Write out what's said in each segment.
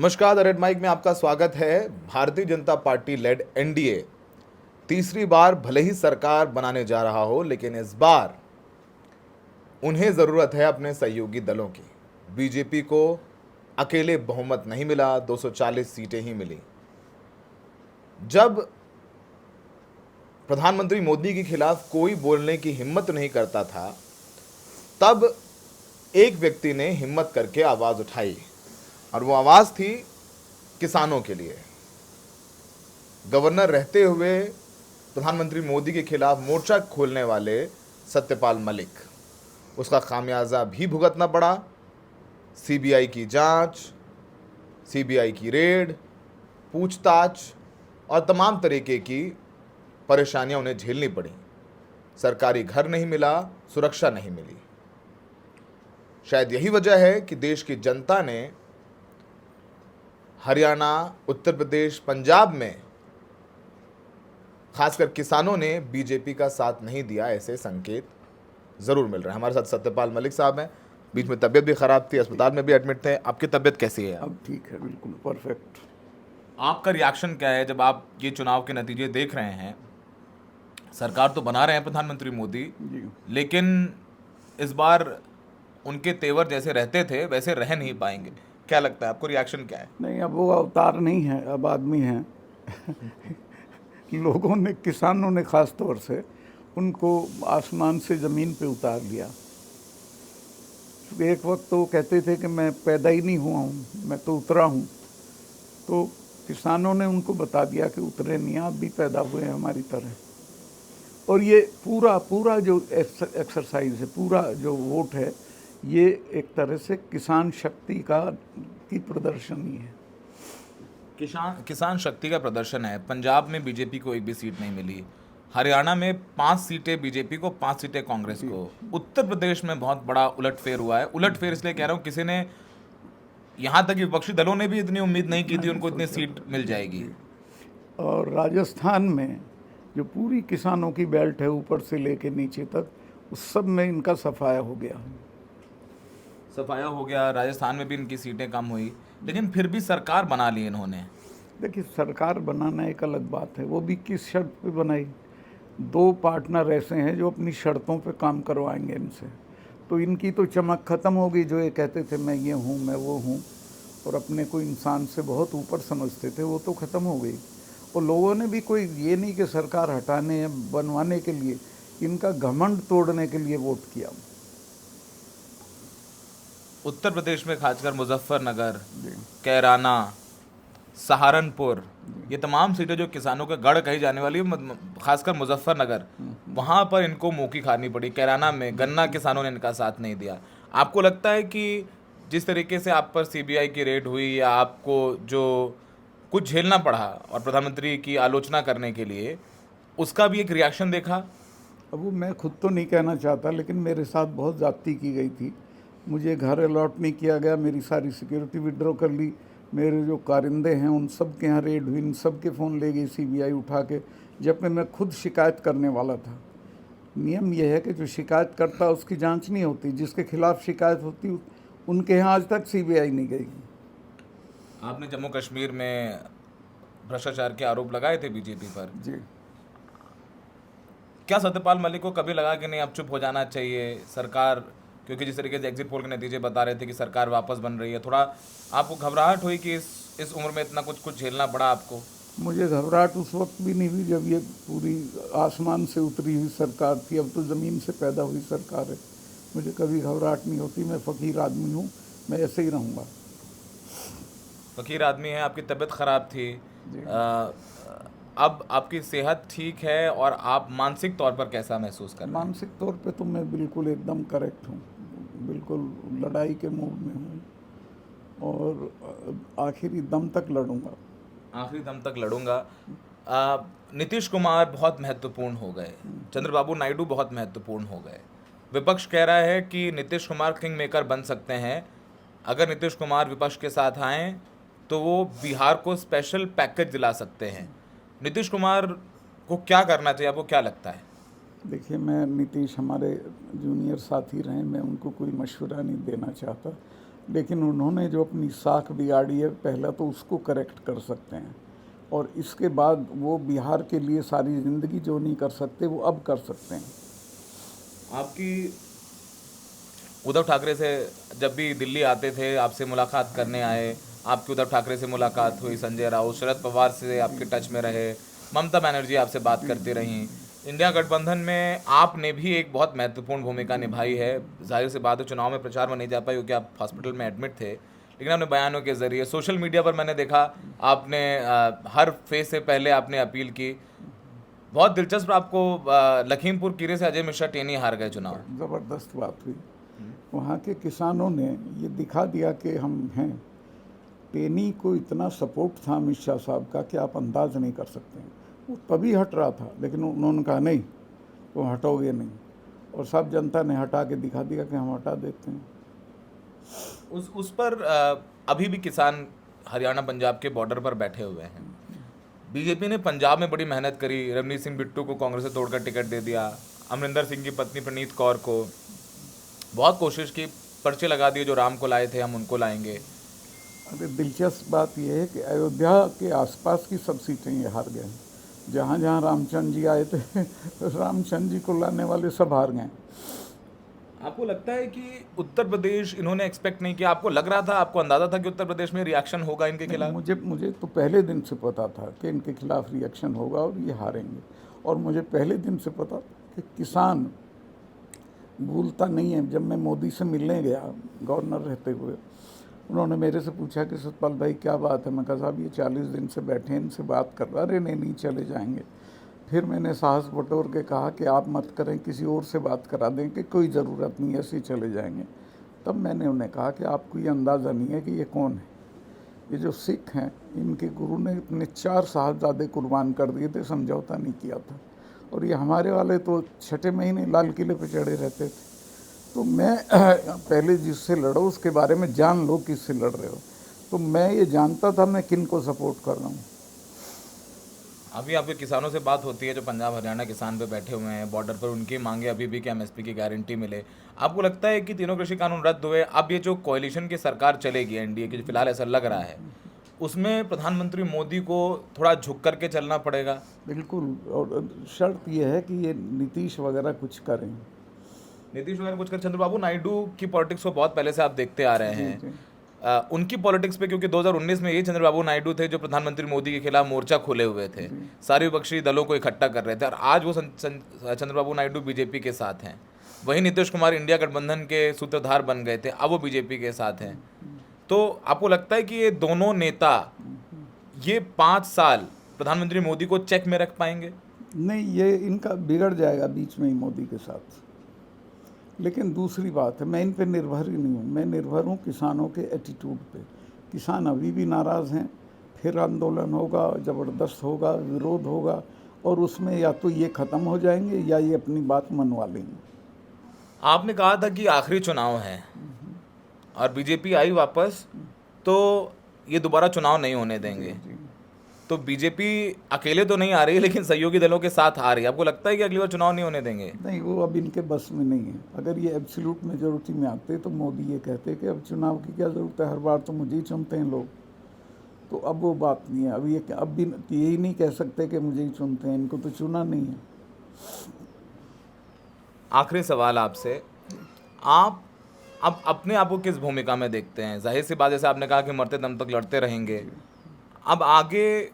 नमस्कार, the Red mic में आपका स्वागत है। Bharatiya Janata party lead NDA तीसरी बार भले ही सरकार बनाने जा रहा हो, लेकिन इस बार उन्हें ज़रूरत है अपने सहयोगी दलों की। बीजेपी को अकेले बहुमत नहीं मिला, 240 सीटें ही मिली। जब प्रधानमंत्री मोदी के खिलाफ कोई बोलने की हिम्मत नहीं करता था, तब एक व्यक्ति ने हिम्मत करके आवाज़ उठाई और वो आवाज़ थी किसानों के लिए। गवर्नर रहते हुए प्रधानमंत्री मोदी के खिलाफ मोर्चा खोलने वाले सत्यपाल मलिक, उसका खामियाजा भी भुगतना पड़ा। सीबीआई की जांच, सीबीआई की रेड, पूछताछ और तमाम तरीके की परेशानियां उन्हें झेलनी पड़ी। सरकारी घर नहीं मिला, सुरक्षा नहीं मिली। शायद यही वजह है कि देश की जनता ने हरियाणा, उत्तर प्रदेश, पंजाब में खासकर किसानों ने बीजेपी का साथ नहीं दिया, ऐसे संकेत ज़रूर मिल रहे हैं। हमारे साथ सत्यपाल मलिक साहब हैं। बीच में तबीयत भी ख़राब थी, अस्पताल में भी एडमिट थे। आपकी तबीयत कैसी है? अब ठीक है, बिल्कुल परफेक्ट। आपका रिएक्शन क्या है जब आप ये चुनाव के नतीजे देख रहे हैं? सरकार तो बना रहे हैं प्रधानमंत्री मोदी, जी, लेकिन इस बार उनके तेवर जैसे रहते थे वैसे रह नहीं पाएंगे। क्या लगता है आपको, रिएक्शन क्या है? नहीं, अब वो अवतार नहीं है, अब आदमी हैं। लोगों ने, किसानों ने खास तौर से उनको आसमान से ज़मीन पे उतार लिया। एक वक्त तो वो कहते थे कि मैं पैदा ही नहीं हुआ हूँ, मैं तो उतरा हूँ। तो किसानों ने उनको बता दिया कि उतरे नहीं, आप भी पैदा हुए हैं हमारी तरह। और ये पूरा जो एक्सरसाइज है, पूरा जो वोट है, ये एक तरह से किसान शक्ति की प्रदर्शनी है। किसान शक्ति का प्रदर्शन है। पंजाब में बीजेपी को एक भी सीट नहीं मिली, हरियाणा में 5 सीटें बीजेपी को, 5 सीटें कांग्रेस को। उत्तर प्रदेश में बहुत बड़ा उलटफेर हुआ है। उलटफेर इसलिए कह रहा हूँ, किसी ने, यहाँ तक कि विपक्षी दलों ने भी इतनी उम्मीद नहीं की थी उनको इतनी सीट मिल जाएगी। और राजस्थान में जो पूरी किसानों की बेल्ट है, ऊपर से लेके नीचे तक, उस सब में इनका सफाया हो गया। राजस्थान में भी इनकी सीटें कम हुई, लेकिन फिर भी सरकार बना ली इन्होंने। देखिए, सरकार बनाना एक अलग बात है, वो भी किस शर्त पे बनाई। 2 पार्टनर ऐसे हैं जो अपनी शर्तों पे काम करवाएंगे इनसे, तो इनकी तो चमक ख़त्म हो गई। जो ये कहते थे मैं ये हूँ, मैं वो हूँ, और अपने को इंसान से बहुत ऊपर समझते थे, वो तो ख़त्म हो गई। और लोगों ने भी कोई ये नहीं कि सरकार हटाने या बनवाने के लिए, इनका घमंड तोड़ने के लिए वोट किया। उत्तर प्रदेश में खासकर मुजफ्फरनगर, कैराना, सहारनपुर, ये तमाम सीटें जो किसानों का गढ़ कही जाने वाली है, खासकर मुजफ्फरनगर, वहाँ पर इनको मुँह की खानी पड़ी। कैराना में गन्ना किसानों ने इनका साथ नहीं दिया। आपको लगता है कि जिस तरीके से आप पर सीबीआई की रेड हुई, या आपको जो कुछ झेलना पड़ा और प्रधानमंत्री की आलोचना करने के लिए, उसका भी एक रिएक्शन देखा? अब वो मैं खुद तो नहीं कहना चाहता, लेकिन मेरे साथ बहुत ज़्यादती की गई थी। मुझे घर अलॉट नहीं किया गया, मेरी सारी सिक्योरिटी विड्रॉ कर ली, मेरे जो कारिंदे हैं उन सब के यहाँ रेड हुई, इन सब के फ़ोन ले गई सीबीआई उठा के, जबकि मैं खुद शिकायत करने वाला था। नियम यह है कि जो शिकायत करता है उसकी जांच नहीं होती, जिसके खिलाफ शिकायत होती उनके यहाँ आज तक सीबीआई नहीं गई। आपने जम्मू कश्मीर में भ्रष्टाचार के आरोप लगाए थे बीजेपी पर। जी, क्या सत्यपाल मलिक को कभी लगा कि नहीं, अब चुप हो जाना चाहिए सरकार, क्योंकि जिस तरीके से एग्जिट पोल के नतीजे बता रहे थे कि सरकार वापस बन रही है, थोड़ा आपको घबराहट हुई कि इस उम्र में इतना कुछ झेलना पड़ा आपको? मुझे घबराहट उस वक्त भी नहीं हुई जब ये पूरी आसमान से उतरी हुई सरकार थी। अब तो ज़मीन से पैदा हुई सरकार है, मुझे कभी घबराहट नहीं होती। मैं फ़कीर आदमी हूँ, मैं ऐसे ही रहूँगा। फकीर आदमी है, आपकी तबीयत ख़राब थी, अब आपकी सेहत ठीक है, और आप मानसिक तौर पर कैसा महसूस कर रहे हैं? मानसिक तौर पे तो मैं बिल्कुल एकदम करेक्ट हूँ, बिल्कुल लड़ाई के मूड में हूँ, और आखिरी दम तक लड़ूंगा। आखिरी दम तक लड़ूंगा। नीतीश कुमार बहुत महत्वपूर्ण हो गए, चंद्रबाबू नायडू बहुत महत्वपूर्ण हो गए। विपक्ष कह रहा है कि नीतीश कुमार किंग मेकर बन सकते हैं। अगर नीतीश कुमार विपक्ष के साथ आएँ तो वो बिहार को स्पेशल पैकेज दिला सकते हैं। नीतीश कुमार को क्या करना चाहिए, आपको क्या लगता है? देखिए, मैं नीतीश हमारे जूनियर साथी रहे, मैं उनको कोई मशवरा नहीं देना चाहता। लेकिन उन्होंने जो अपनी साख बिगाड़ी है, पहला तो उसको करेक्ट कर सकते हैं, और इसके बाद वो बिहार के लिए सारी ज़िंदगी जो नहीं कर सकते वो अब कर सकते हैं। आपकी उद्धव ठाकरे से जब भी दिल्ली आते थे, आपसे मुलाकात करने आए, आपकी उद्धव ठाकरे से मुलाकात हुई, संजय राउत, शरद पवार से आपके टच में रहे, ममता बनर्जी आपसे बात करती रहीं, इंडिया गठबंधन में आपने भी एक बहुत महत्वपूर्ण भूमिका निभाई है। जाहिर सी बात है चुनाव में प्रचार में नहीं जा पाई क्योंकि आप हॉस्पिटल में एडमिट थे, लेकिन आपने बयानों के जरिए, सोशल मीडिया पर मैंने देखा आपने हर फेज से पहले आपने अपील की। बहुत दिलचस्प, आपको लखीमपुर कीरे से अजय मिश्रा टेनी हार गए चुनाव। ज़बरदस्त बात हुई। वहाँ के किसानों ने ये दिखा दिया कि हम हैं। टेनी को इतना सपोर्ट था अमित शाह साहब का कि आप अंदाज नहीं कर सकते हैं। वो तभी हट रहा था, लेकिन उन्होंने कहा नहीं, वो हटोगे नहीं, और सब जनता ने हटा के दिखा दिया कि हम हटा देते हैं। उस पर अभी भी किसान हरियाणा पंजाब के बॉर्डर पर बैठे हुए हैं। बीजेपी ने पंजाब में बड़ी मेहनत करी, रवनीत सिंह बिट्टू को कांग्रेस से तोड़कर टिकट दे दिया, अमरिंदर सिंह की पत्नी प्रणीत कौर को बहुत कोशिश की, पर्चे लगा दिए जो राम को लाए थे हम उनको लाएंगे। अरे दिलचस्प बात यह है कि अयोध्या के आसपास की सब सीटें ये हार गए। जहाँ जहाँ रामचंद्र जी आए थे रामचंद्र जी को लाने वाले सब हार गए। आपको लगता है कि उत्तर प्रदेश इन्होंने एक्सपेक्ट नहीं किया? आपको लग रहा था, आपको अंदाजा था कि उत्तर प्रदेश में रिएक्शन होगा इनके खिलाफ? मुझे तो पहले दिन से पता था कि इनके खिलाफ रिएक्शन होगा और ये हारेंगे, और मुझे पहले दिन से पता कि किसान भूलता नहीं है। जब मैं मोदी से मिलने गया गवर्नर रहते हुए, उन्होंने मेरे से पूछा कि सतपाल भाई क्या बात है। मैं कहा साहब ये 40 दिन से बैठे हैं, इनसे बात कर रहा। अरे नहीं चले जाएंगे। फिर मैंने साहस बटोर के कहा कि आप मत करें, किसी और से बात करा दें, कि कोई ज़रूरत नहीं, ऐसे ही चले जाएंगे। तब मैंने उन्हें कहा कि आपको ये अंदाज़ा नहीं है कि ये कौन है। ये जो सिख हैं, इनके गुरु ने अपने 4 साहबजादे कुर्बान कर दिए थे, समझौता नहीं किया था। और ये हमारे वाले तो 6ठे महीने लाल किले पे चढ़े रहते थे। तो मैं पहले जिससे लड़ो उसके बारे में जान लो किससे लड़ रहे हो। तो मैं ये जानता था मैं किन को सपोर्ट कर रहा हूँ। अभी आपके किसानों से बात होती है जो पंजाब हरियाणा किसान पे बैठे हुए हैं बॉर्डर पर, उनकी मांगे अभी भी कि एमएसपी की गारंटी मिले। आपको लगता है कि तीनों कृषि कानून रद्द हुए, अब ये जो कोalition की सरकार चलेगी एनडीए की, जो फिलहाल ऐसा लग रहा है, उसमें प्रधानमंत्री मोदी को थोड़ा झुक करके चलना पड़ेगा? बिल्कुल, और शर्त यह है कि ये नीतीश वगैरह कुछ करें। नीतीश वगैरह कुछ कर, चंद्रबाबू नायडू की पॉलिटिक्स को बहुत पहले से आप देखते आ रहे हैं। उनकी पॉलिटिक्स पे, क्योंकि 2019 में ये चंद्रबाबू नायडू थे जो प्रधानमंत्री मोदी के खिलाफ मोर्चा खोले हुए थे, सारे विपक्षी दलों को इकट्ठा कर रहे थे, और आज वो चंद्रबाबू नायडू बीजेपी के साथ हैं। वहीं नीतीश कुमार इंडिया गठबंधन के सूत्रधार बन गए थे, अब वो बीजेपी के साथ हैं। तो आपको लगता है कि ये दोनों नेता ये 5 साल प्रधानमंत्री मोदी को चेक में रख पाएंगे? नहीं, ये इनका बिगड़ जाएगा बीच में ही मोदी के साथ। लेकिन दूसरी बात है, मैं इन पे निर्भर ही नहीं हूँ, मैं निर्भर हूँ किसानों के एटीट्यूड पे। किसान अभी भी नाराज़ हैं, फिर आंदोलन होगा, ज़बरदस्त होगा, विरोध होगा, और उसमें या तो ये ख़त्म हो जाएंगे या ये अपनी बात मनवा लेंगे। आपने कहा था कि आखिरी चुनाव है और बीजेपी आई वापस, तो ये दोबारा चुनाव नहीं होने देंगे। तो बीजेपी अकेले तो नहीं आ रही, लेकिन सहयोगी दलों के साथ आ रही है। आपको लगता है कि अगली बार चुनाव नहीं होने देंगे? नहीं, वो अब इनके बस में नहीं है। अगर ये एब्सोल्यूट मेजोरिटी में आते तो मोदी ये कहते कि अब चुनाव की क्या ज़रूरत है, हर बार तो मुझे ही चुनते हैं लोग। तो अब वो बात नहीं है। अब भी यही नहीं कह सकते कि मुझे ही चुनते हैं, इनको तो चुना नहीं है। आखिरी सवाल आपसे, आप अब अपने आप को किस भूमिका में देखते हैं? जाहिर सी बात, जैसे आपने कहा कि मरते दम तक लड़ते रहेंगे। अब आगे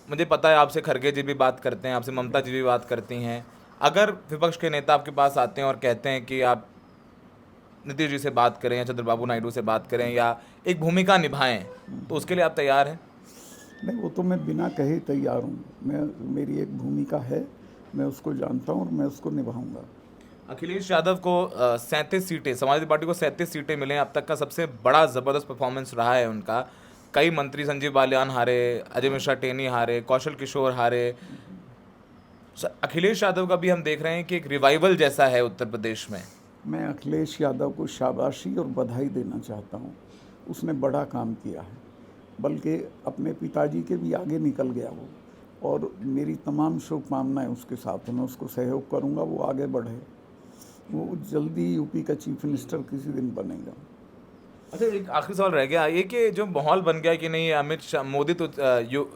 मुझे पता है आपसे खड़गे जी भी बात करते हैं, आपसे ममता जी भी बात करती हैं। अगर विपक्ष के नेता आपके पास आते हैं और कहते हैं कि आप नीतीश जी से बात करें या चंद्रबाबू नायडू से बात करें या एक भूमिका निभाएं, तो उसके लिए आप तैयार हैं? नहीं, वो तो मैं बिना कहे तैयार हूँ। मेरी एक भूमिका है, मैं उसको जानता हूँ और मैं उसको निभाऊंगा। अखिलेश यादव को 37 सीटें, समाजवादी पार्टी को 37 सीटें मिले, अब तक का सबसे बड़ा ज़बरदस्त परफॉर्मेंस रहा है उनका। कई मंत्री, संजीव बालियान हारे, अजय मिश्रा टेनी हारे, कौशल किशोर हारे। अखिलेश यादव का भी हम देख रहे हैं कि एक रिवाइवल जैसा है उत्तर प्रदेश में। मैं अखिलेश यादव को शाबाशी और बधाई देना चाहता हूँ। उसने बड़ा काम किया है, बल्कि अपने पिताजी के भी आगे निकल गया वो, और मेरी तमाम शुभकामनाएं उसके साथ हैं। मैं उसको सहयोग करूँगा, वो आगे बढ़े, वो जल्दी यूपी का चीफ मिनिस्टर किसी दिन बनेगा। अच्छा, एक आखिरी सवाल रह गया ये कि जो माहौल बन गया कि नहीं अमित शाह मोदी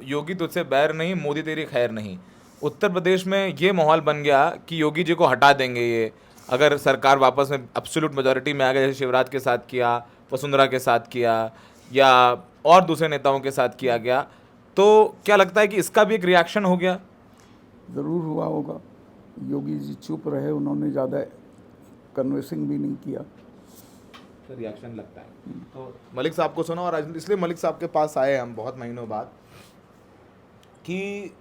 योगी तुझसे बैर नहीं, मोदी तेरी खैर नहीं, उत्तर प्रदेश में ये माहौल बन गया कि योगी जी को हटा देंगे ये, अगर सरकार वापस में एब्सोल्यूट मेजोरिटी में आ गया, जैसे शिवराज के साथ किया, वसुंधरा के साथ किया, या और दूसरे नेताओं के साथ किया गया, तो क्या लगता है कि इसका भी एक रिएक्शन हो गया? ज़रूर हुआ होगा। योगी जी चुप रहे, उन्होंने ज़्यादा कन्विंसिंग भी नहीं किया। रिएक्शन लगता है। तो मलिक साहब को सुना, और आज इसलिए मलिक साहब के पास आए हम बहुत महीनों बाद, कि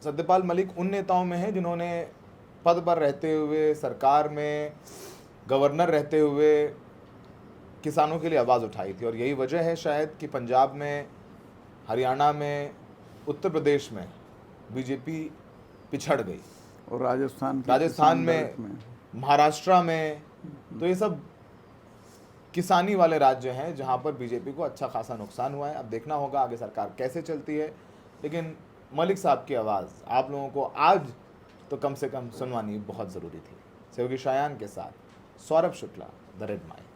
सत्यपाल मलिक उन नेताओं में हैं जिन्होंने पद पर रहते हुए, सरकार में गवर्नर रहते हुए किसानों के लिए आवाज़ उठाई थी, और यही वजह है शायद कि पंजाब में, हरियाणा में, उत्तर प्रदेश में बीजेपी पिछड़ गई, और राजस्थान में, महाराष्ट्र में, तो ये सब किसानी वाले राज्य हैं जहां पर बीजेपी को अच्छा खासा नुकसान हुआ है। अब देखना होगा आगे सरकार कैसे चलती है, लेकिन मलिक साहब की आवाज़ आप लोगों को आज तो कम से कम सुनवानी बहुत ज़रूरी थी। सहयोगी शायान के साथ Saurabh Shukla, the Red mic.